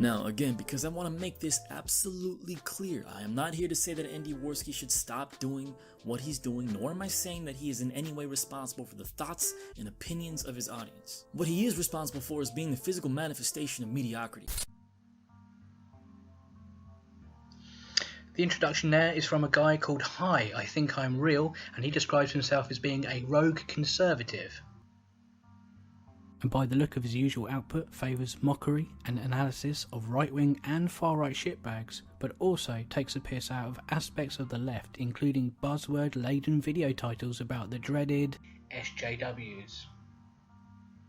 Now, again, because I want to make this absolutely clear, I am not here to say that Andy Warski should stop doing what he's doing, nor am I saying that he is in any way responsible for the thoughts and opinions of his audience. What he is responsible for is being the physical manifestation of mediocrity. The introduction there is from a guy called Hi, I Think I'm Real, and he describes himself as being a rogue conservative. And by the look of his usual output, favours mockery and analysis of right-wing and far-right shitbags, but also takes a piss out of aspects of the left, including buzzword-laden video titles about the dreaded SJWs.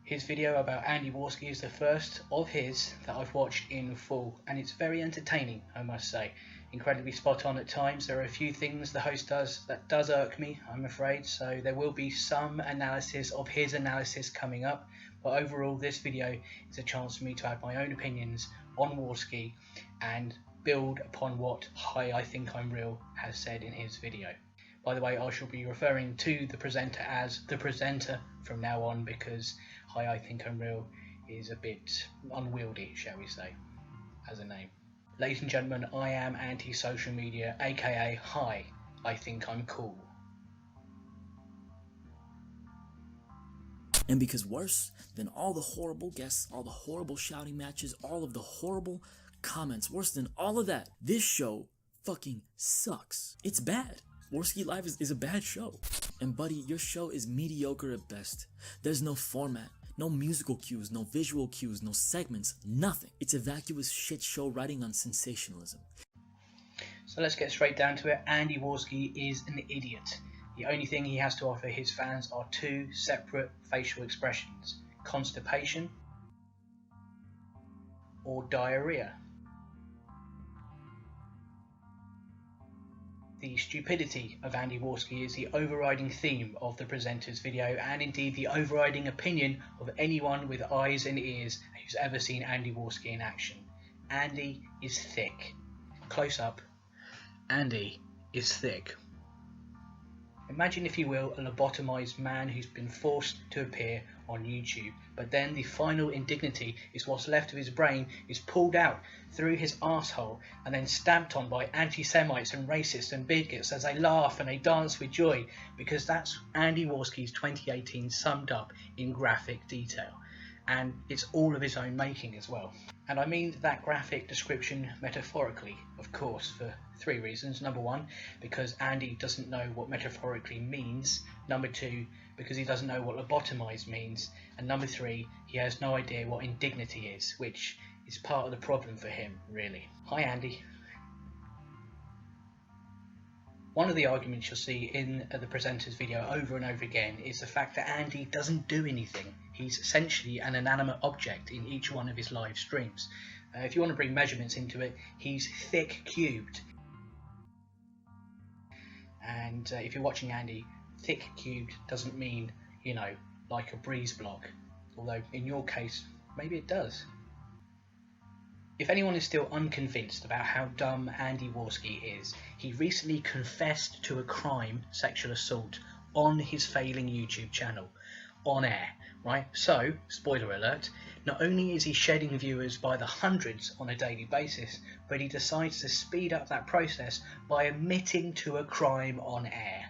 His video about Andy Warski is the first of his that I've watched in full, and it's very entertaining, I must say. Incredibly spot on at times. There are a few things the host does that does irk me, I'm afraid, so there will be some analysis of his analysis coming up. But overall, this video is a chance for me to add my own opinions on Warski and build upon what Hi I Think I'm Real has said in his video. By the way, I shall be referring to the presenter as the presenter from now on, because Hi I Think I'm Real is a bit unwieldy, shall we say, as a name. Ladies and gentlemen, I am anti-social media, aka Hi I Think I'm Cool. And because worse than all the horrible guests, all the horrible shouting matches, all of the horrible comments, worse than all of that, this show fucking sucks. It's bad. Warski Live is a bad show. And buddy, your show is mediocre at best. There's no format, no musical cues, no visual cues, no segments, nothing. It's a vacuous shit show riding on sensationalism. So let's get straight down to it. Andy Warski is an idiot. The only thing he has to offer his fans are two separate facial expressions: constipation or diarrhea. The stupidity of Andy Warski is the overriding theme of the presenter's video, and indeed the overriding opinion of anyone with eyes and ears who's ever seen Andy Warski in action. Andy is thick. Close up. Andy is thick. Imagine, if you will, a lobotomized man who's been forced to appear on YouTube, but then the final indignity is what's left of his brain is pulled out through his arsehole and then stamped on by anti-Semites and racists and bigots as they laugh and they dance with joy, because that's Andy Warski's 2018 summed up in graphic detail. And it's all of his own making as well. And I mean that graphic description metaphorically, of course, for three reasons. Number one, because Andy doesn't know what metaphorically means. Number two, because he doesn't know what lobotomized means. And number three, he has no idea what indignity is, which is part of the problem for him, really. Hi, Andy. One of the arguments you'll see in the presenter's video over and over again is the fact that Andy doesn't do anything. He's essentially an inanimate object in each one of his live streams. If you want to bring measurements into it, he's thick cubed. And if you're watching Andy, thick cubed doesn't mean, you know, like a breeze block. Although in your case, maybe it does. If anyone is still unconvinced about how dumb Andy Warski is, he recently confessed to a crime, sexual assault, on his failing YouTube channel, on air, right? So, spoiler alert, not only is he shedding viewers by the hundreds on a daily basis, but he decides to speed up that process by admitting to a crime on air.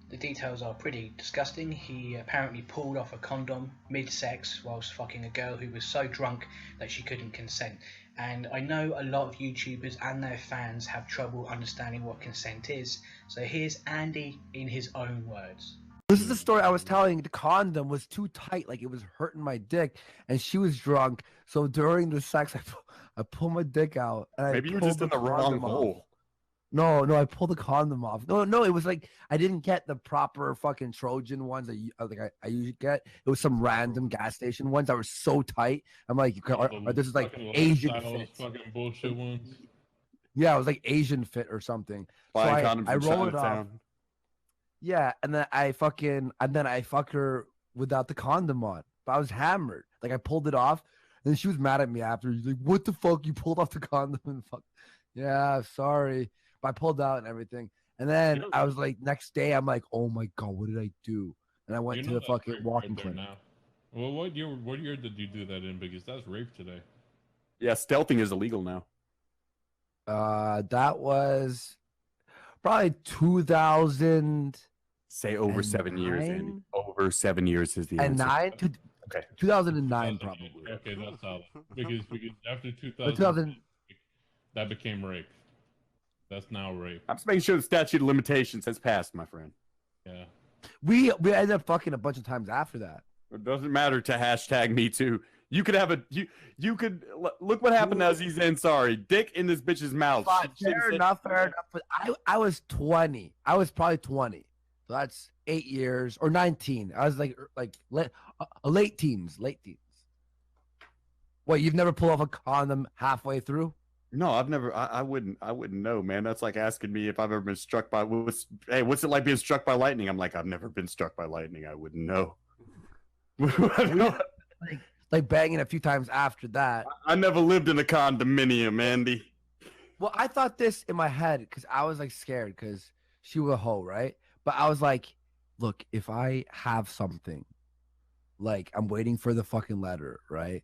The details are pretty disgusting. He apparently pulled off a condom mid-sex whilst fucking a girl who was so drunk that she couldn't consent. And I know a lot of YouTubers and their fans have trouble understanding what consent is. So here's Andy in his own words. This is the story I was telling. The condom was too tight, like it was hurting my dick, and she was drunk. So during the sex, I pulled my dick out. And maybe you're just in the wrong hole. No, I pulled the condom off. No, it was like I didn't get the proper fucking Trojan ones that I usually get. It was some random gas station ones that were so tight. I'm like, this is like Asian fit. Fucking bullshit ones. Yeah, it was like Asian fit or something. So I rolled it off. Yeah, and then I fuck her without the condom on. But I was hammered. Like I pulled it off, and then she was mad at me after. She's like, "What the fuck? You pulled off the condom and fuck." Yeah, sorry. But I pulled out and everything. And then I was like, next day, I'm like, oh my God, what did I do? And I went to the fucking walking clinic. Well, what year did you do that in? Because that's rape today. Yeah, stealthing is illegal now. That was probably 2000. Say over 7 years, Andy. Over 7 years is the and answer. 2009 probably. Okay, that's solid. Because after 2000, that became rape. That's now rape. I'm just making sure the statute of limitations has passed, my friend. Yeah. we ended up fucking a bunch of times after that. It doesn't matter to hashtag me too. You could have you could look what happened to Aziz Ansari. Dick in this bitch's mouth. Fair enough. But I was 20. I was probably 20. So that's 8 years or 19. I was like late teens. What, you've never pulled off a condom halfway through? No, I've never. I wouldn't know, man. That's like asking me if I've ever been struck by. What's it like being struck by lightning? I'm like, I've never been struck by lightning. I wouldn't know. like banging a few times after that. I never lived in a condominium, Andy. Well, I thought this in my head because I was like scared because she was a hoe, right? But I was like, look, if I have something, like I'm waiting for the fucking letter, right?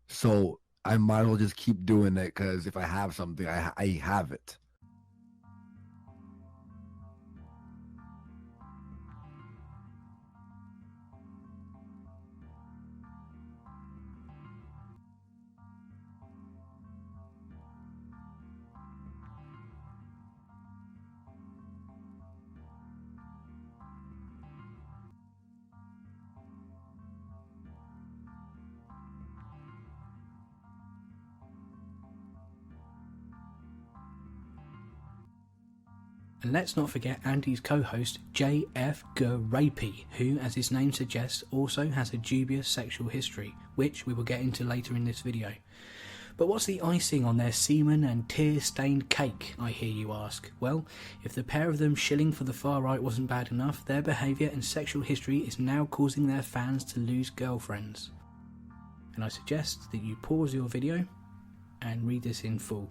So I might as well just keep doing it because if I have something, I have it. And let's not forget Andy's co-host JF Rapey, who, as his name suggests, also has a dubious sexual history, which we will get into later in this video. But what's the icing on their semen and tear-stained cake, I hear you ask? Well, if the pair of them shilling for the far right wasn't bad enough, their behaviour and sexual history is now causing their fans to lose girlfriends. And I suggest that you pause your video and read this in full.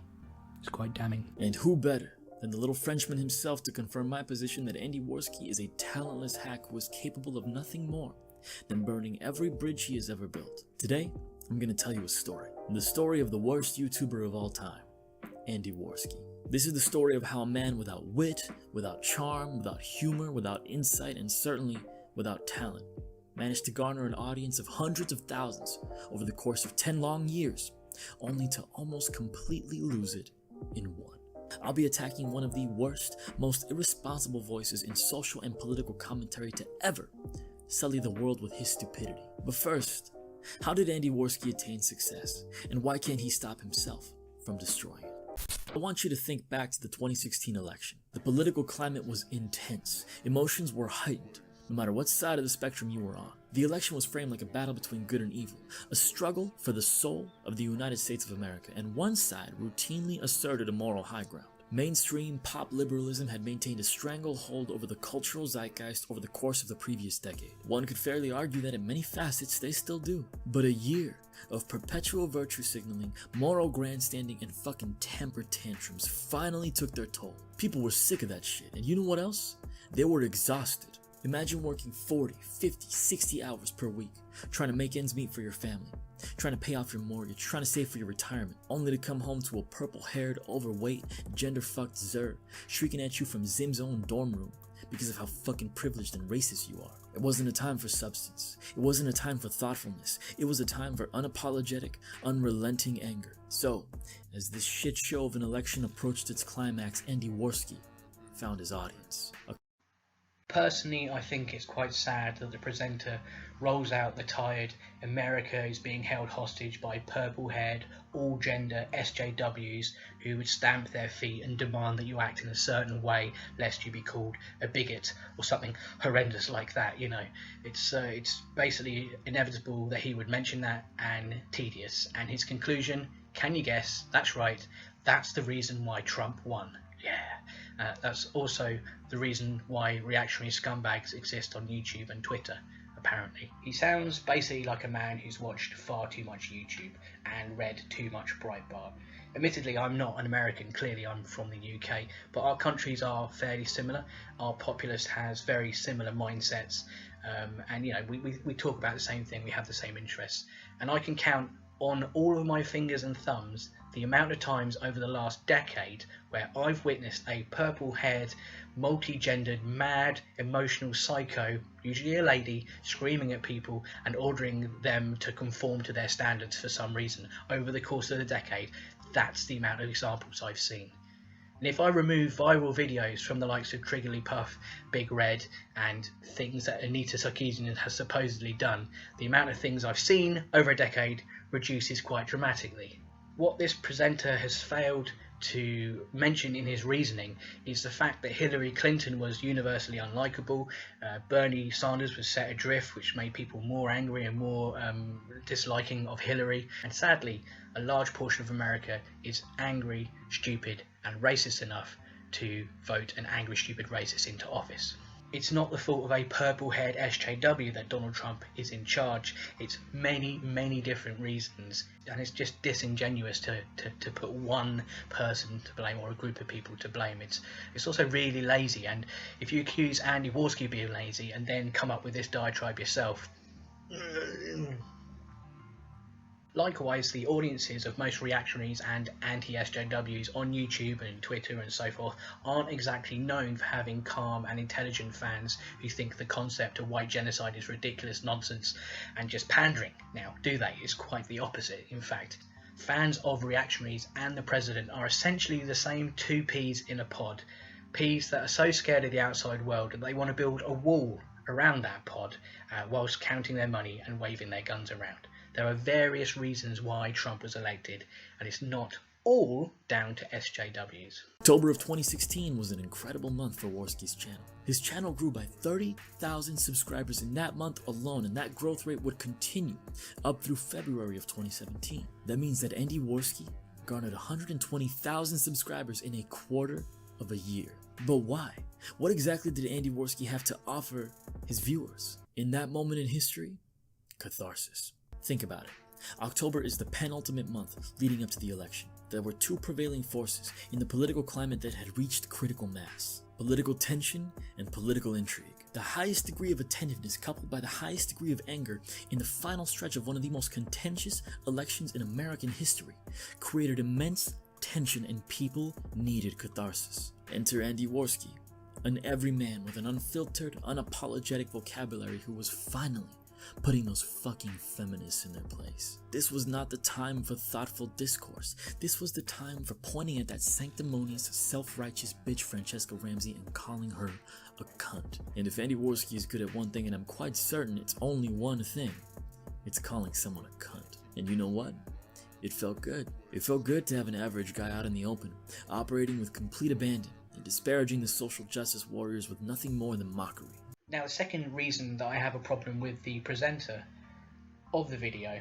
It's quite damning. And who better than the little Frenchman himself to confirm my position that Andy Warski is a talentless hack who is capable of nothing more than burning every bridge he has ever built. Today, I'm going to tell you a story. The story of the worst YouTuber of all time, Andy Warski. This is the story of how a man without wit, without charm, without humor, without insight, and certainly without talent managed to garner an audience of hundreds of thousands over the course of 10 long years, only to almost completely lose it in one. I'll be attacking one of the worst, most irresponsible voices in social and political commentary to ever sully the world with his stupidity. But first, how did Andy Warski attain success, and why can't he stop himself from destroying it? I want you to think back to the 2016 election. The political climate was intense. Emotions were heightened, no matter what side of the spectrum you were on. The election was framed like a battle between good and evil, a struggle for the soul of the United States of America, and one side routinely asserted a moral high ground. Mainstream pop liberalism had maintained a stranglehold over the cultural zeitgeist over the course of the previous decade. One could fairly argue that in many facets they still do. But a year of perpetual virtue signaling, moral grandstanding, and fucking temper tantrums finally took their toll. People were sick of that shit, and you know what else? They were exhausted. Imagine working 40, 50, 60 hours per week, trying to make ends meet for your family, trying to pay off your mortgage, trying to save for your retirement, only to come home to a purple-haired, overweight, gender-fucked Zer shrieking at you from Zim's own dorm room because of how fucking privileged and racist you are. It wasn't a time for substance. It wasn't a time for thoughtfulness. It was a time for unapologetic, unrelenting anger. So, as this shit show of an election approached its climax, Andy Warski found his audience. Personally, I think it's quite sad that the presenter rolls out the tired America is being held hostage by purple-haired, all-gender SJWs who would stamp their feet and demand that you act in a certain way lest you be called a bigot or something horrendous like that. You know, it's basically inevitable that he would mention that, and tedious. And his conclusion, can you guess? That's right, that's the reason why Trump won. Yeah. That's also the reason why reactionary scumbags exist on YouTube and Twitter, apparently. He sounds basically like a man who's watched far too much YouTube and read too much Breitbart. Admittedly, I'm not an American, clearly I'm from the UK, but our countries are fairly similar. Our populace has very similar mindsets, and you know, we talk about the same thing, we have the same interests. And I can count on all of my fingers and thumbs the amount of times over the last decade where I've witnessed a purple-haired, multi-gendered, mad, emotional psycho, usually a lady, screaming at people and ordering them to conform to their standards for some reason over the course of the decade. That's the amount of examples I've seen. And if I remove viral videos from the likes of Triggerly Puff, Big Red, and things that Anita Sarkeesian has supposedly done, the amount of things I've seen over a decade reduces quite dramatically. What this presenter has failed to mention in his reasoning is the fact that Hillary Clinton was universally unlikable, Bernie Sanders was set adrift, which made people more angry and more disliking of Hillary, and sadly a large portion of America is angry, stupid and racist enough to vote an angry, stupid racist into office. It's not the fault of a purple-haired SJW that Donald Trump is in charge. It's many, many different reasons, and it's just disingenuous to put one person to blame or a group of people to blame. It's also really lazy, and if you accuse Andy Warski of being lazy and then come up with this diatribe yourself, likewise, the audiences of most reactionaries and anti-SJWs on YouTube and Twitter and so forth aren't exactly known for having calm and intelligent fans who think the concept of white genocide is ridiculous nonsense and just pandering. Now, do they? It's quite the opposite, in fact. Fans of reactionaries and the president are essentially the same two peas in a pod. Peas that are so scared of the outside world that they want to build a wall around that pod whilst counting their money and waving their guns around. There are various reasons why Trump was elected, and it's not all down to SJWs. October of 2016 was an incredible month for Warski's channel. His channel grew by 30,000 subscribers in that month alone, and that growth rate would continue up through February of 2017. That means that Andy Warski garnered 120,000 subscribers in a quarter of a year. But why? What exactly did Andy Warski have to offer his viewers? In that moment in history, catharsis. Think about it. October is the penultimate month leading up to the election. There were two prevailing forces in the political climate that had reached critical mass: political tension and political intrigue. The highest degree of attentiveness coupled by the highest degree of anger in the final stretch of one of the most contentious elections in American history created immense tension, and people needed catharsis. Enter Andy Warski, an everyman with an unfiltered, unapologetic vocabulary who was finally putting those fucking feminists in their place. This was not the time for thoughtful discourse. This was the time for pointing at that sanctimonious, self-righteous bitch Francesca Ramsey and calling her a cunt. And if Andy Warski is good at one thing, and I'm quite certain it's only one thing, it's calling someone a cunt. And you know what? It felt good. It felt good to have an average guy out in the open, operating with complete abandon and disparaging the social justice warriors with nothing more than mockery. Now, the second reason that I have a problem with the presenter of the video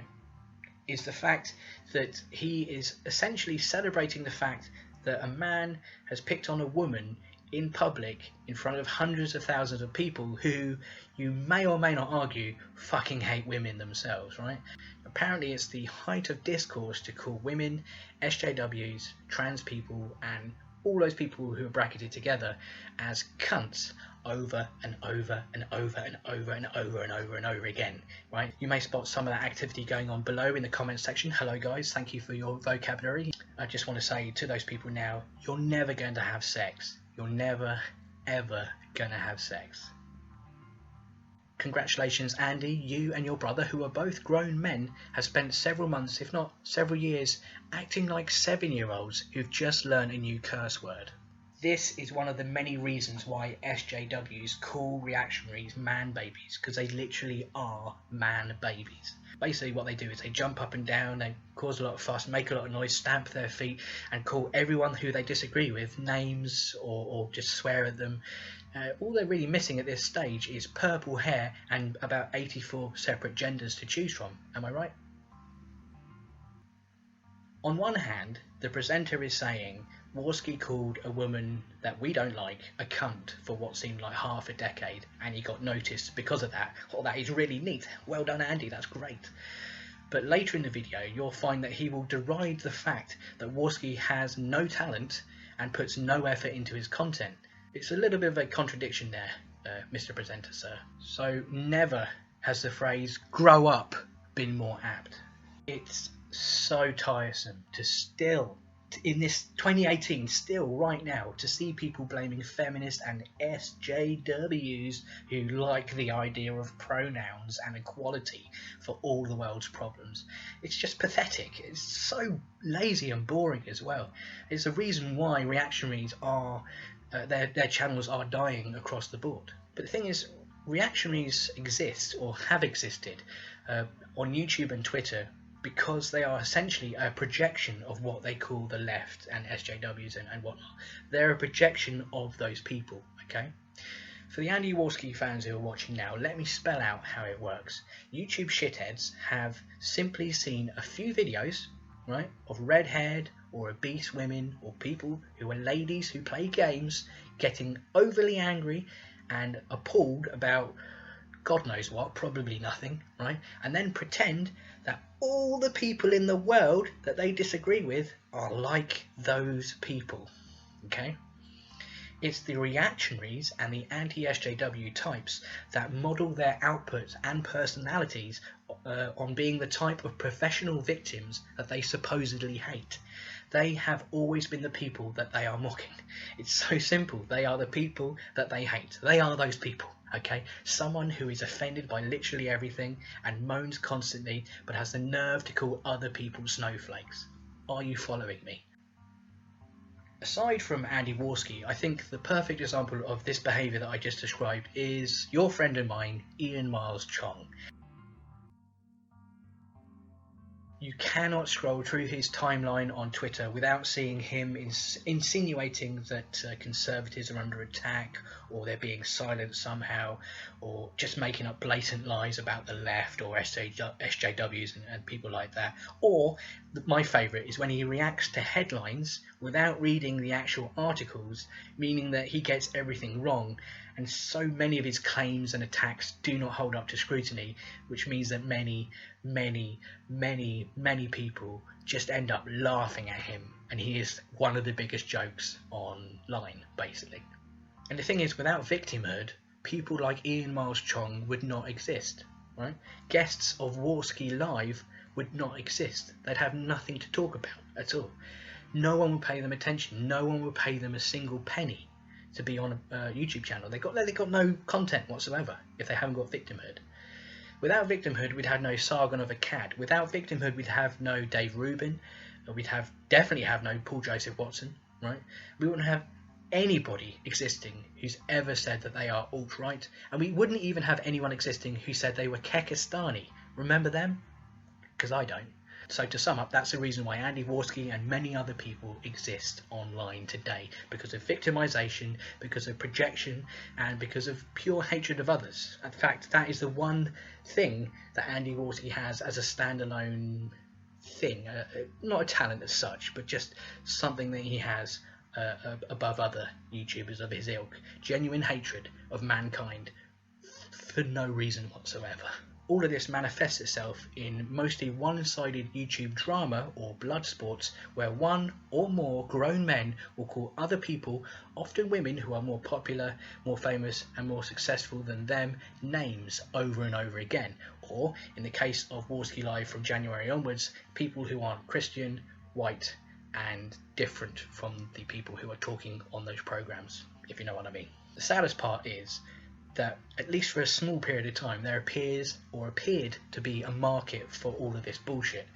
is the fact that he is essentially celebrating the fact that a man has picked on a woman in public in front of hundreds of thousands of people who, you may or may not argue, fucking hate women themselves, right? Apparently it's the height of discourse to call women, SJWs, trans people and all those people who are bracketed together as cunts over and over and over and over and over and over and over again, right? You may spot some of that activity going on below in the comments section. Hello guys, thank you for your vocabulary. I just want to say to those people now, you're never going to have sex. You're never ever going to have sex. Congratulations, Andy. You and your brother, who are both grown men, have spent several months, if not several years, acting like 7-year-olds who've just learned a new curse word. This is one of the many reasons why SJWs call reactionaries man babies, because they literally are man babies. Basically what they do is they jump up and down, they cause a lot of fuss, make a lot of noise, stamp their feet and call everyone who they disagree with names or just swear at them. All they're really missing at this stage is purple hair and about 84 separate genders to choose from. Am I right? On one hand, the presenter is saying Warski called a woman that we don't like a cunt for what seemed like half a decade, and he got noticed because of that. Oh, that is really neat. Well done, Andy. That's great. But later in the video, you'll find that he will deride the fact that Warski has no talent and puts no effort into his content. It's a little bit of a contradiction there, Mr. Presenter, sir. So never has the phrase "grow up" been more apt. It's so tiresome to still, in this 2018, still right now, to see people blaming feminists and SJWs who like the idea of pronouns and equality for all the world's problems. It's just pathetic. It's so lazy and boring as well. It's the reason why reactionaries are, their channels are dying across the board. But the thing is, reactionaries exist, or have existed, on YouTube and Twitter, because they are essentially a projection of what they call the left and SJWs and whatnot. They're a projection of those people, okay? For the Andy Warski fans who are watching now, let me spell out how it works. YouTube shitheads have simply seen a few videos, right, of red-haired or obese women or people who are ladies who play games getting overly angry and appalled about God knows what, probably nothing, right? And then pretend that all the people in the world that they disagree with are like those people, okay? It's the reactionaries and the anti-SJW types that model their outputs and personalities on being the type of professional victims that they supposedly hate. They have always been the people that they are mocking. It's so simple. They are the people that they hate. They are those people. Okay, someone who is offended by literally everything and moans constantly, but has the nerve to call other people snowflakes. Are you following me? Aside from Andy Warski, I think the perfect example of this behaviour that I just described is your friend of mine, Ian Miles Chong. You cannot scroll through his timeline on Twitter without seeing him insinuating that conservatives are under attack, or they're being silent somehow, or just making up blatant lies about the left or SJWs and people like that. Or, my favourite, is when he reacts to headlines without reading the actual articles, meaning that he gets everything wrong. And so many of his claims and attacks do not hold up to scrutiny, which means that many people just end up laughing at him, and he is one of the biggest jokes online, basically. And the thing is, without victimhood, people like Ian Miles Chong would not exist, right? Guests of Warski Live would not exist. They'd have nothing to talk about at all. No one would pay them attention. No one would pay them a single penny to be on a YouTube channel. They got no content whatsoever if they haven't got victimhood. Without victimhood, we'd have no Sargon of Akkad. Without victimhood, we'd have no Dave Rubin. We'd definitely have no Paul Joseph Watson, right? We wouldn't have anybody existing who's ever said that they are alt-right, and we wouldn't even have anyone existing who said they were Kekistani. Remember them? Because I don't. So to sum up, that's the reason why Andy Warski and many other people exist online today, because of victimization, because of projection, and because of pure hatred of others. In fact, that is the one thing that Andy Warski has as a standalone thing, not a talent as such, but just something that he has above other YouTubers of his ilk. Genuine hatred of mankind for no reason whatsoever. All of this manifests itself in mostly one-sided YouTube drama or blood sports, where one or more grown men will call other people, often women who are more popular, more famous and more successful than them, names over and over again. Or, in the case of Warski Live from January onwards, people who aren't Christian, white and different from the people who are talking on those programs, if you know what I mean. The saddest part is that, at least for a small period of time, there appeared to be a market for all of this bullshit,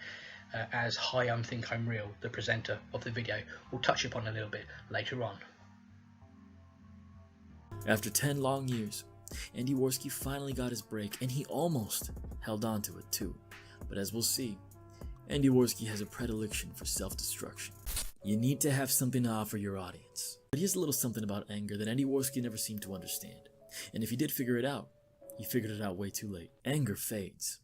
as Hi, Think I'm Real, the presenter of the video, will touch upon a little bit later on. After 10 long years, Andy Warski finally got his break, and he almost held on to it too. But as we'll see, Andy Warski has a predilection for self-destruction. You need to have something to offer your audience. But here's a little something about anger that Andy Warski never seemed to understand. And if he did figure it out, he figured it out way too late. Anger fades,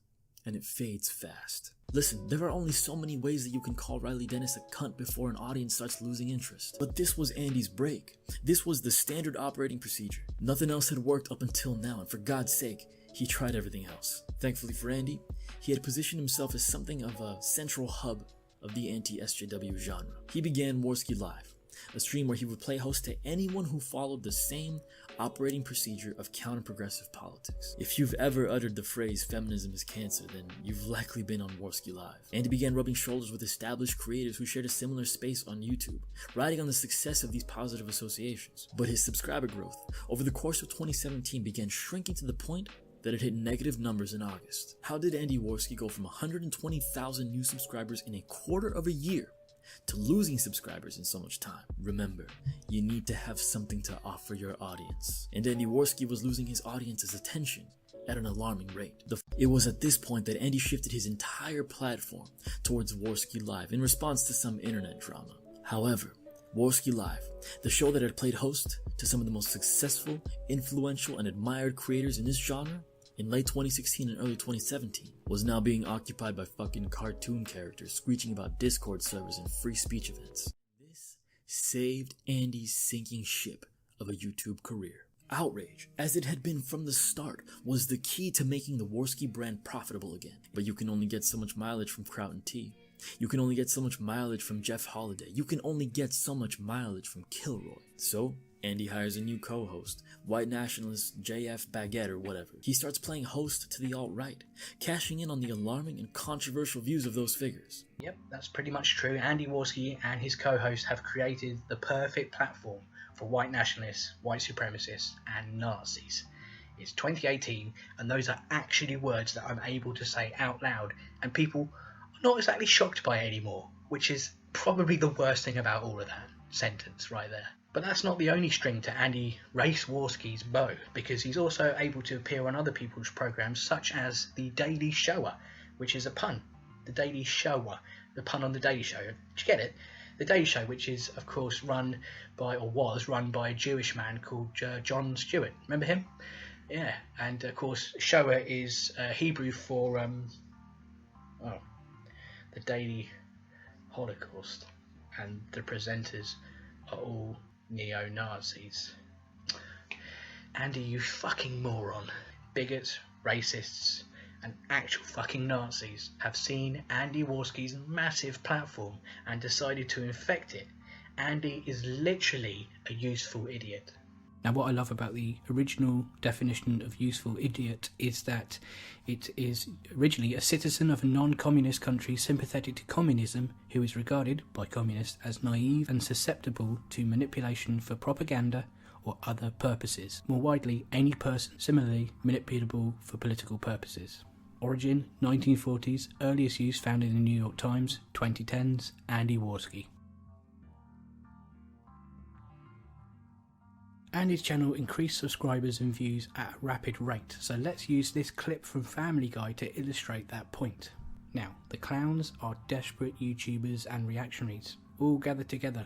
and it fades fast. Listen, there are only so many ways that you can call Riley Dennis a cunt before an audience starts losing interest. But this was Andy's break. This was the standard operating procedure. Nothing else had worked up until now, and for God's sake, he tried everything else. Thankfully for Andy, he had positioned himself as something of a central hub of the anti-SJW genre. He began Warski Live, a stream where he would play host to anyone who followed the same operating procedure of counter-progressive politics. If you've ever uttered the phrase feminism is cancer, then you've likely been on Warski Live. Andy began rubbing shoulders with established creators who shared a similar space on YouTube, riding on the success of these positive associations. But his subscriber growth over the course of 2017 began shrinking to the point that it hit negative numbers in August. How did Andy Warski go from 120,000 new subscribers in a quarter of a year to losing subscribers in so much time? Remember, you need to have something to offer your audience. And Andy Warski was losing his audience's attention at an alarming rate. It was at this point that Andy shifted his entire platform towards Warski Live in response to some internet drama. However, Warski Live, the show that had played host to some of the most successful, influential, and admired creators in this genre in late 2016 and early 2017, was now being occupied by fucking cartoon characters screeching about Discord servers and free speech events. This saved Andy's sinking ship of a YouTube career. Outrage, as it had been from the start, was the key to making the Warski brand profitable again. But you can only get so much mileage from Kraut and T. You can only get so much mileage from Jeff Holiday. You can only get so much mileage from Kilroy. So, Andy hires a new co-host, white nationalist JF Baguette or whatever. He starts playing host to the alt-right, cashing in on the alarming and controversial views of those figures. Yep, that's pretty much true. Andy Warski and his co-host have created the perfect platform for white nationalists, white supremacists, and Nazis. It's 2018, and those are actually words that I'm able to say out loud, and people are not exactly shocked by it anymore, which is probably the worst thing about all of that sentence right there. But that's not the only string to Andy Race Warski's bow, because he's also able to appear on other people's programs such as The Daily Shower, which is a pun. The Daily Shower, the pun on The Daily Show. Did you get it? The Daily Show, which is of course was run by a Jewish man called Jon Stewart. Remember him? Yeah, and of course Shower is Hebrew for the Daily Holocaust, and the presenters are all neo-Nazis. Andy, you fucking moron. Bigots, racists, and actual fucking Nazis have seen Andy Warski's massive platform and decided to infect it. Andy is literally a useful idiot. Now, what I love about the original definition of useful idiot is that it is originally a citizen of a non-communist country sympathetic to communism who is regarded by communists as naive and susceptible to manipulation for propaganda or other purposes. More widely, any person similarly manipulable for political purposes. Origin, 1940s, earliest use found in the New York Times, 2010s, Andy Warski. Andy's channel increased subscribers and views at a rapid rate, so let's use this clip from Family Guy to illustrate that point. Now, the clowns are desperate YouTubers and reactionaries, all gathered together,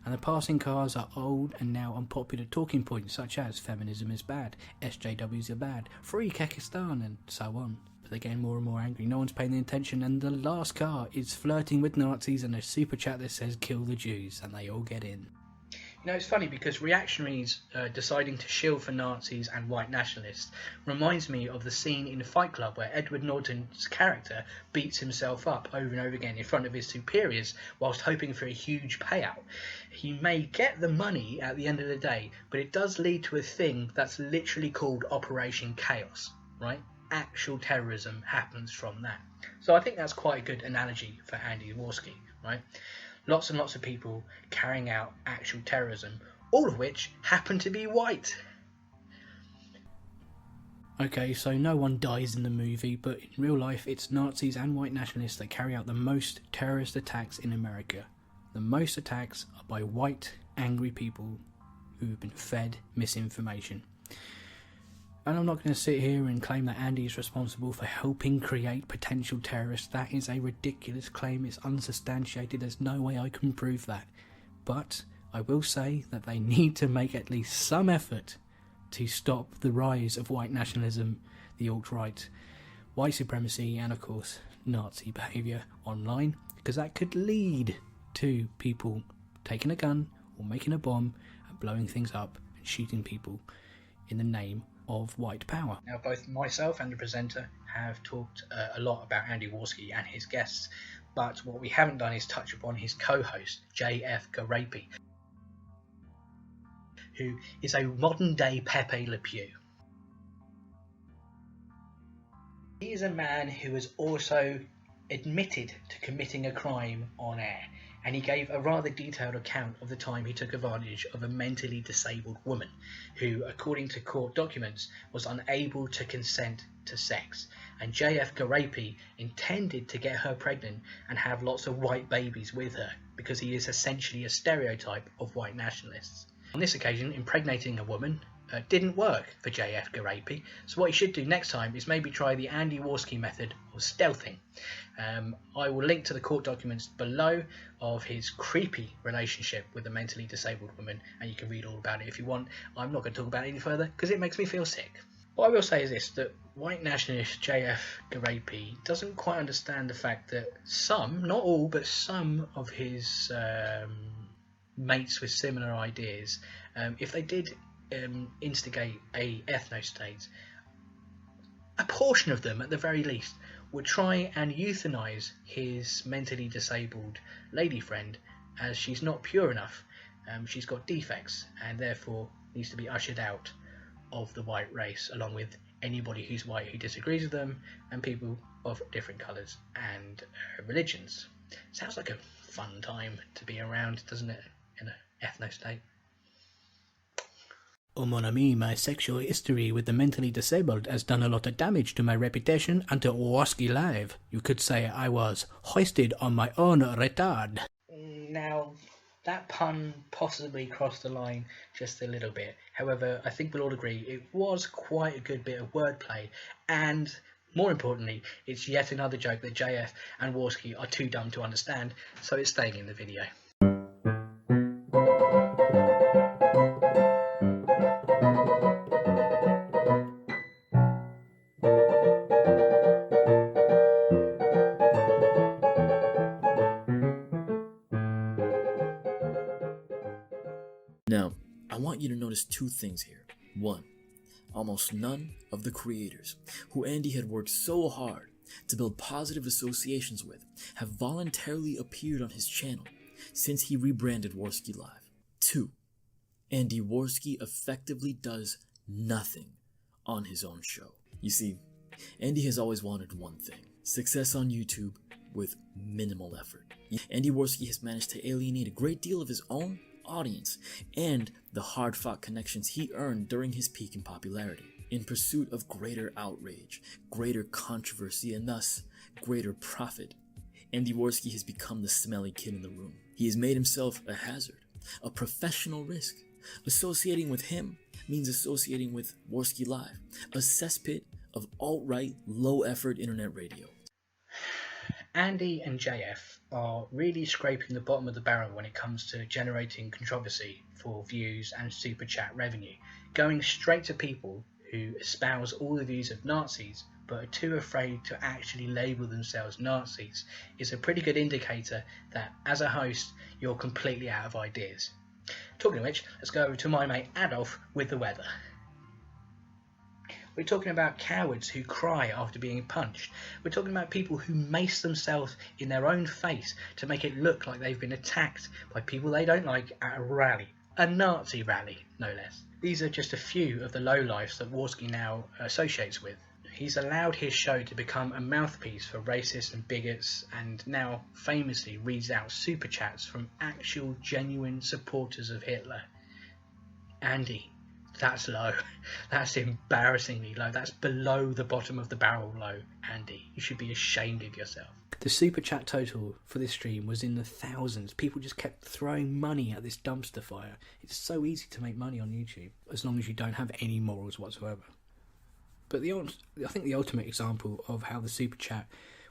and the passing cars are old and now unpopular talking points such as feminism is bad, SJWs are bad, free Kekistan, and so on. But they're getting more and more angry, no one's paying the attention, and the last car is flirting with Nazis and a super chat that says kill the Jews, and they all get in. You know, it's funny because reactionaries deciding to shill for Nazis and white nationalists reminds me of the scene in Fight Club where Edward Norton's character beats himself up over and over again in front of his superiors whilst hoping for a huge payout. He may get the money at the end of the day, but it does lead to a thing that's literally called Operation Chaos, right? Actual terrorism happens from that. So I think that's quite a good analogy for Andy Warski, right? Lots and lots of people carrying out actual terrorism, all of which happen to be white. Okay, so no one dies in the movie, but in real life it's Nazis and white nationalists that carry out the most terrorist attacks in America. The most attacks are by white, angry people who have been fed misinformation. And I'm not going to sit here and claim that Andy is responsible for helping create potential terrorists. That is a ridiculous claim. It's unsubstantiated. There's no way I can prove that. But I will say that they need to make at least some effort to stop the rise of white nationalism, the alt-right, white supremacy, and of course Nazi behaviour online, because that could lead to people taking a gun or making a bomb and blowing things up and shooting people in the name of white power. Now, both myself and the presenter have talked a lot about Andy Warski and his guests, but what we haven't done is touch upon his co-host, JF Garapi. who is a modern-day Pepe Le Pew. He is a man who has also admitted to committing a crime on air, and he gave a rather detailed account of the time he took advantage of a mentally disabled woman who, according to court documents, was unable to consent to sex, and JF Garapi intended to get her pregnant and have lots of white babies with her because he is essentially a stereotype of white nationalists. On this occasion, impregnating a woman didn't work for JF Garapi, so what he should do next time is maybe try the Andy Warski method of stealthing. I will link to the court documents below of his creepy relationship with a mentally disabled woman, and you can read all about it if you want. I'm not going to talk about it any further because it makes me feel sick. What I will say is this, that white nationalist JF Garapi doesn't quite understand the fact that some, not all, but some of his mates with similar ideas, if they did instigate a ethno-state, a portion of them at the very least would try and euthanize his mentally disabled lady friend, as she's not pure enough. She's got defects and therefore needs to be ushered out of the white race, along with anybody who's white who disagrees with them and people of different colours and religions. Sounds like a fun time to be around, doesn't it, in an ethno-state? Oh mon ami, my sexual history with the mentally disabled has done a lot of damage to my reputation and to Warski Live. You could say I was hoisted on my own retard. Now, that pun possibly crossed the line just a little bit. However, I think we'll all agree it was quite a good bit of wordplay, and more importantly, it's yet another joke that JF and Warski are too dumb to understand, so it's staying in the video. Now, I want you to notice two things here. One, almost none of the creators who Andy had worked so hard to build positive associations with have voluntarily appeared on his channel since he rebranded Warski Live. Two, Andy Warski effectively does nothing on his own show. You see, Andy has always wanted one thing: success on YouTube with minimal effort. Andy Warski has managed to alienate a great deal of his own audience and the hard-fought connections he earned during his peak in popularity, in pursuit of greater outrage, greater controversy, and thus greater profit. Andy Warski has become the smelly kid in the room. He has made himself a hazard, a professional risk. Associating with him means associating with Warski Live, a cesspit of alt-right, low-effort internet radio. Andy and JF are really scraping the bottom of the barrel when it comes to generating controversy for views and super chat revenue, going straight to people who espouse all the views of Nazis but are too afraid to actually label themselves Nazis is a pretty good indicator that as a host you're completely out of ideas. Talking of which, let's go over to my mate Adolf with the weather. We're talking about cowards who cry after being punched. We're talking about people who mace themselves in their own face to make it look like they've been attacked by people they don't like at a rally. A Nazi rally, no less. These are just a few of the lowlifes that Warski now associates with. He's allowed his show to become a mouthpiece for racists and bigots, and now famously reads out super chats from actual genuine supporters of Hitler. Andy, that's low. That's embarrassingly low. That's below the bottom of the barrel low, Andy. You should be ashamed of yourself. The super chat total for this stream was in the thousands. People just kept throwing money at this dumpster fire. It's so easy to make money on YouTube, as long as you don't have any morals whatsoever. But I think the ultimate example of how the super chat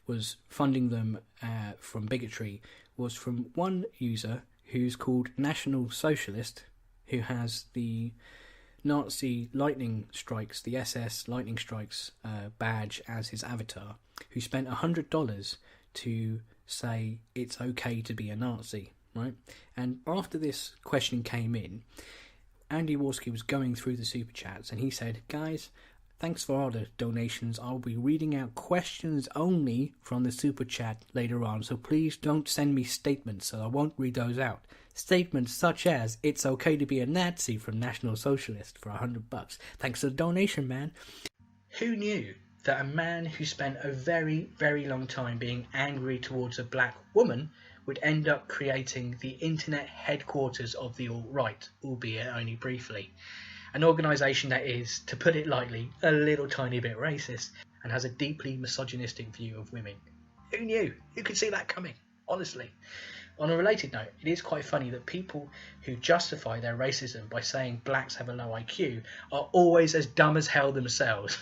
was funding them from bigotry was from one user who's called National Socialist, who has the Nazi lightning strikes, the SS lightning strikes badge as his avatar, who spent $100 to say it's okay to be a Nazi, right? And after this question came in, Andy Warski was going through the super chats and he said, guys, thanks for all the donations. I'll be reading out questions only from the super chat later on, so please don't send me statements, so I won't read those out. Statements such as, "It's okay to be a Nazi" from National Socialist for $100. Thanks for the donation, man. Who knew that a man who spent a very, very long time being angry towards a black woman would end up creating the internet headquarters of the alt-right, albeit only briefly. An organisation that is, to put it lightly, a little tiny bit racist and has a deeply misogynistic view of women. Who knew? Who could see that coming? Honestly. On a related note, it is quite funny that people who justify their racism by saying blacks have a low IQ are always as dumb as hell themselves.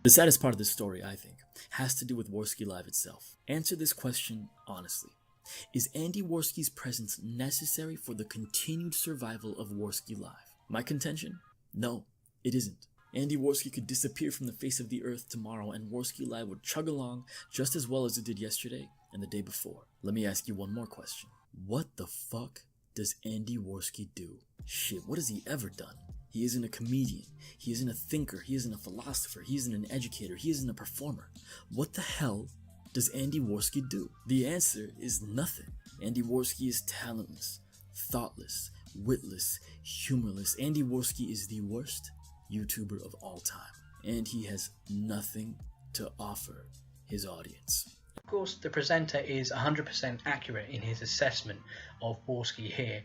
The saddest part of this story, I think, has to do with Warski Live itself. Answer this question honestly. Is Andy Warski's presence necessary for the continued survival of Warski Live? My contention? No, it isn't. Andy Warski could disappear from the face of the earth tomorrow and Warski Live would chug along just as well as it did yesterday and the day before. Let me ask you one more question. What the fuck does Andy Warski do? Shit, what has he ever done? He isn't a comedian, he isn't a thinker, he isn't a philosopher, he isn't an educator, he isn't a performer. What the hell does Andy Warski do? The answer is nothing. Andy Warski is talentless, thoughtless, witless, humorless. Andy Warski is the worst YouTuber of all time, and he has nothing to offer his audience. Of course, the presenter is 100% accurate in his assessment of Warski here,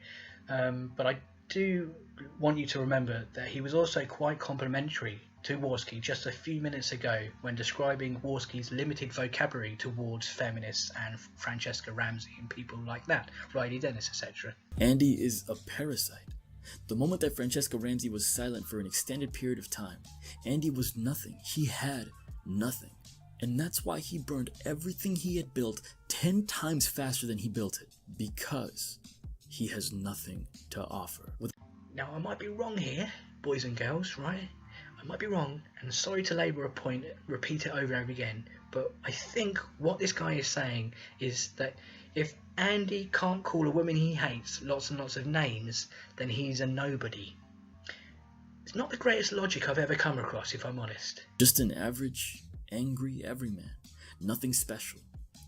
but I do want you to remember that he was also quite complimentary to Warski just a few minutes ago when describing Warski's limited vocabulary towards feminists and Francesca Ramsey and people like that, Riley Dennis, etc. Andy is a parasite. The moment that Francesca Ramsey was silent for an extended period of time, Andy was nothing. He had nothing. And that's why he burned everything he had built 10 times faster than he built it. Because he has nothing to offer. Now, I might be wrong here, boys and girls, right? I might be wrong, and sorry to labour a point, repeat it over and over again, but I think what this guy is saying is that if Andy can't call a woman he hates lots and lots of names, then he's a nobody. It's not the greatest logic I've ever come across, if I'm honest. Just an average, angry everyman. Nothing special.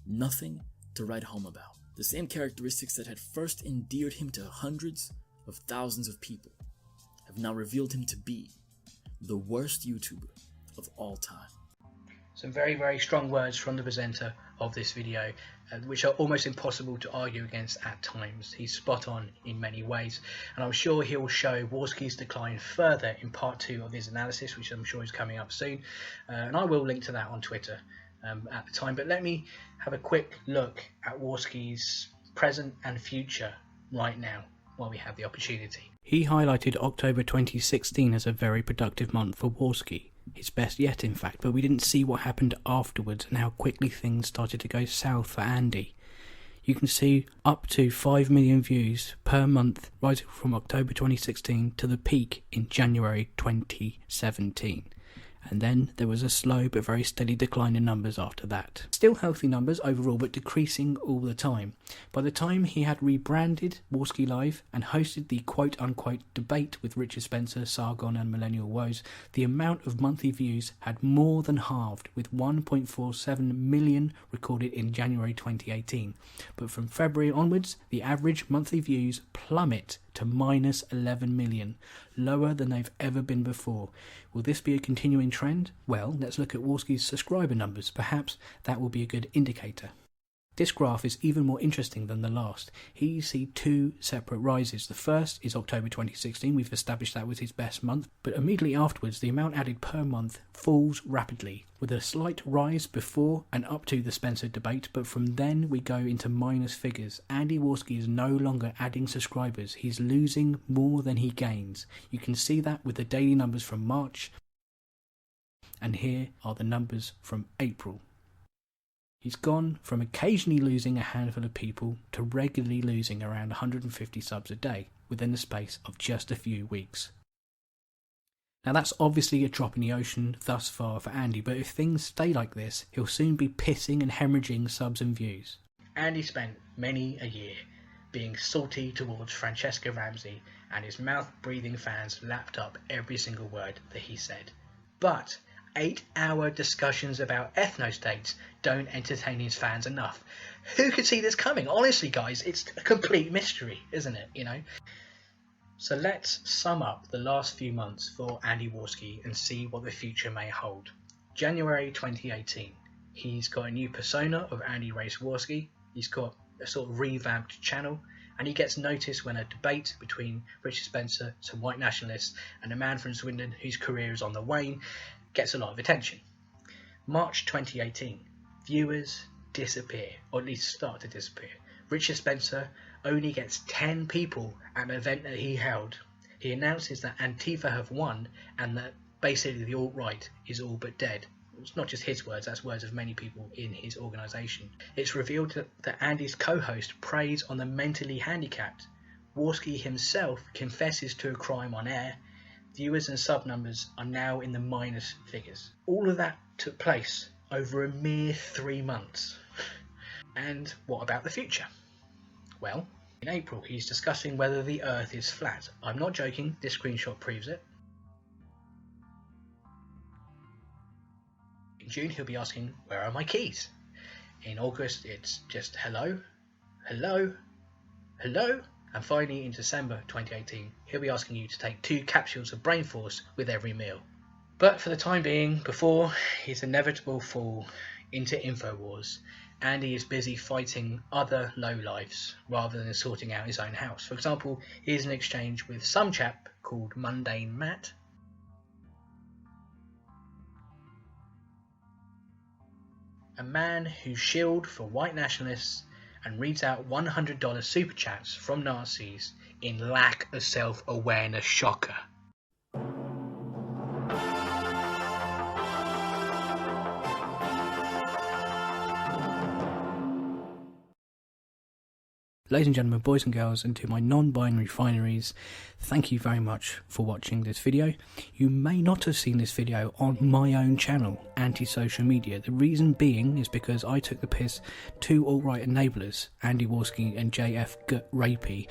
Nothing to write home about. The same characteristics that had first endeared him to hundreds of thousands of people have now revealed him to be the worst YouTuber of all time. Some very, very strong words from the presenter of this video, which are almost impossible to argue against at times. He's spot on in many ways, and I'm sure he'll show Warski's decline further in part 2 of his analysis, which I'm sure is coming up soon, and I will link to that on Twitter at the time. But let me have a quick look at Warski's present and future right now while we have the opportunity. He highlighted October 2016 as a very productive month for Warski, his best yet in fact, but we didn't see what happened afterwards and how quickly things started to go south for Andy. You can see up to 5 million views per month rising from October 2016 to the peak in January 2017. And then there was a slow but very steady decline in numbers after that. Still healthy numbers overall, but decreasing all the time. By the time he had rebranded Warski Live and hosted the quote-unquote debate with Richard Spencer, Sargon and Millennial Woes, the amount of monthly views had more than halved, with 1.47 million recorded in January 2018. But from February onwards, the average monthly views plummet to minus 11 million, lower than they've ever been before. Will this be a continuing trend? Well, let's look at Warski's subscriber numbers. Perhaps that will be a good indicator. This graph is even more interesting than the last. Here you see 2 separate rises. The first is October 2016, we've established that was his best month, but immediately afterwards the amount added per month falls rapidly, with a slight rise before and up to the Spencer debate, but from then we go into minus figures. Andy Warski is no longer adding subscribers, he's losing more than he gains. You can see that with the daily numbers from March, and here are the numbers from April. He's gone from occasionally losing a handful of people to regularly losing around 150 subs a day within the space of just a few weeks. Now that's obviously a drop in the ocean thus far for Andy, but if things stay like this, he'll soon be pissing and hemorrhaging subs and views. Andy spent many a year being salty towards Francesca Ramsey, and his mouth-breathing fans lapped up every single word that he said. But 8-hour discussions about ethno-states don't entertain his fans enough. Who could see this coming? Honestly, guys, it's a complete mystery, isn't it? You know. So let's sum up the last few months for Andy Warski and see what the future may hold. January 2018. He's got a new persona of Andy Race Warski. He's got a sort of revamped channel, and he gets noticed when a debate between Richard Spencer, some white nationalists, and a man from Swindon whose career is on the wane gets a lot of attention. March 2018. Viewers disappear, or at least start to disappear. Richard Spencer only gets 10 people at an event that he held. He announces that Antifa have won and that basically the alt-right is all but dead. It's not just his words, that's words of many people in his organisation. It's revealed that Andy's co-host preys on the mentally handicapped. Warski himself confesses to a crime on air. Viewers and sub numbers are now in the minus figures. All of that took place over a mere 3 months. And what about the future? Well, in April he's discussing whether the Earth is flat. I'm not joking, this screenshot proves it. In June he'll be asking, where are my keys? In August it's just hello, hello, hello. And finally in December 2018 he'll be asking you to take 2 capsules of Brain Force with every meal. But for the time being, before his inevitable fall into InfoWars, Andy is busy fighting other lowlifes rather than sorting out his own house. For example, here's an exchange with some chap called Mundane Matt. A man who shilled for white nationalists and reads out $100 super chats from Nazis in lack of self-awareness. Shocker. Ladies and gentlemen, boys and girls, and to my non-binary fineries, thank you very much for watching this video. You may not have seen this video on my own channel, Anti-Social Media. The reason being is because I took the piss 2 alt-right enablers, Andy Warski and JF Rapey,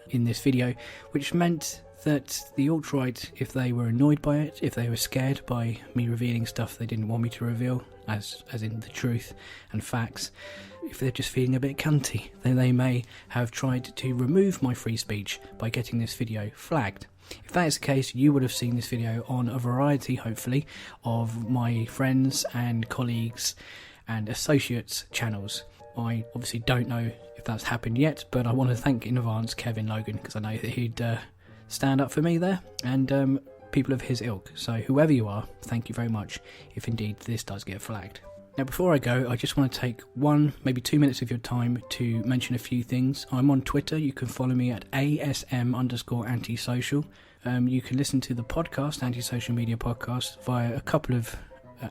in this video, which meant that the alt-right, if they were annoyed by it, if they were scared by me revealing stuff they didn't want me to reveal, as in the truth and facts, if they're just feeling a bit cunty, then they may have tried to remove my free speech by getting this video flagged. If that is the case, you would have seen this video on a variety, hopefully, of my friends and colleagues and associates' channels. I obviously don't know if that's happened yet, but I want to thank in advance Kevin Logan, because I know that he'd stand up for me there, and people of his ilk. So whoever you are, thank you very much if indeed this does get flagged. Now before I go, I just want to take 1, maybe 2 minutes of your time to mention a few things. I'm on Twitter. You can follow me at ASM_antisocial. You can listen to the podcast, Anti-Social Media Podcast, via a couple of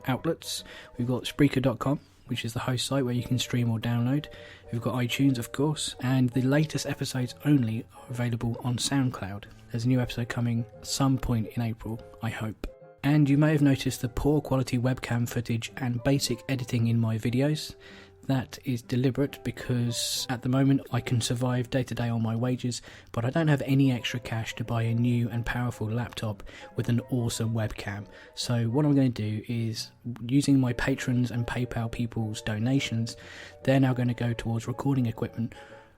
outlets. We've got Spreaker.com, which is the host site where you can stream or download. We've got iTunes, of course, and the latest episodes only are available on SoundCloud. There's a new episode coming some point in April, I hope. And you may have noticed the poor quality webcam footage and basic editing in my videos. That is deliberate because at the moment I can survive day to day on my wages, but I don't have any extra cash to buy a new and powerful laptop with an awesome webcam. So what I'm going to do is, using my patrons and PayPal people's donations, they're now going to go towards recording equipment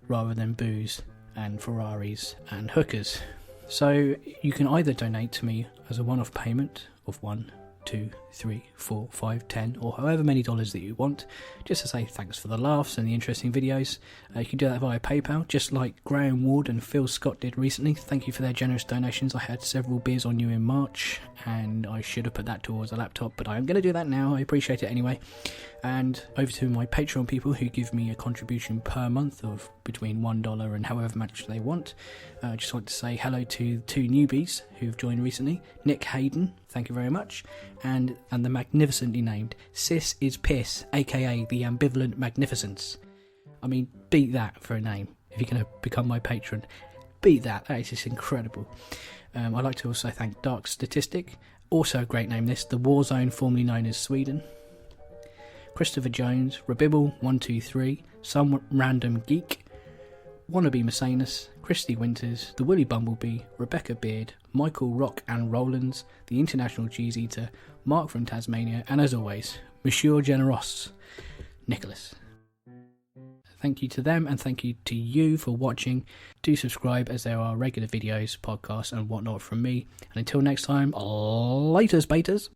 rather than booze and Ferraris and hookers. So you can either donate to me as a one-off payment of 1, 2, 3, 4, 5, 10, or however many dollars that you want, just to say thanks for the laughs and the interesting videos. You can do that via PayPal, just like Graham Ward and Phil Scott did recently. Thank you for their generous donations. I had several beers on you in March, and I should have put that towards a laptop, but I'm going to do that now. I appreciate it anyway. And over to my Patreon people who give me a contribution per month of between $1 and however much they want. I just want to say hello to 2 newbies who've joined recently. Nick Hayden, thank you very much, and the magnificently named Sis is Piss, aka the Ambivalent Magnificence. I mean, beat that for a name. If you're going to become my patron, beat that. That is just incredible. I'd like to also thank Dark Statistic, also a great name this, the Warzone formerly known as Sweden, Christopher Jones, Rabibble123, Some Random Geek, Wannabe Macenas, Christy Winters, The Woolly Bumblebee, Rebecca Beard, Michael Rock and Rowlands, The International Cheese Eater, Mark from Tasmania, and as always, Monsieur Generos, Nicholas. Thank you to them, and thank you to you for watching. Do subscribe, as there are regular videos, podcasts, and whatnot from me. And until next time, laters, baters.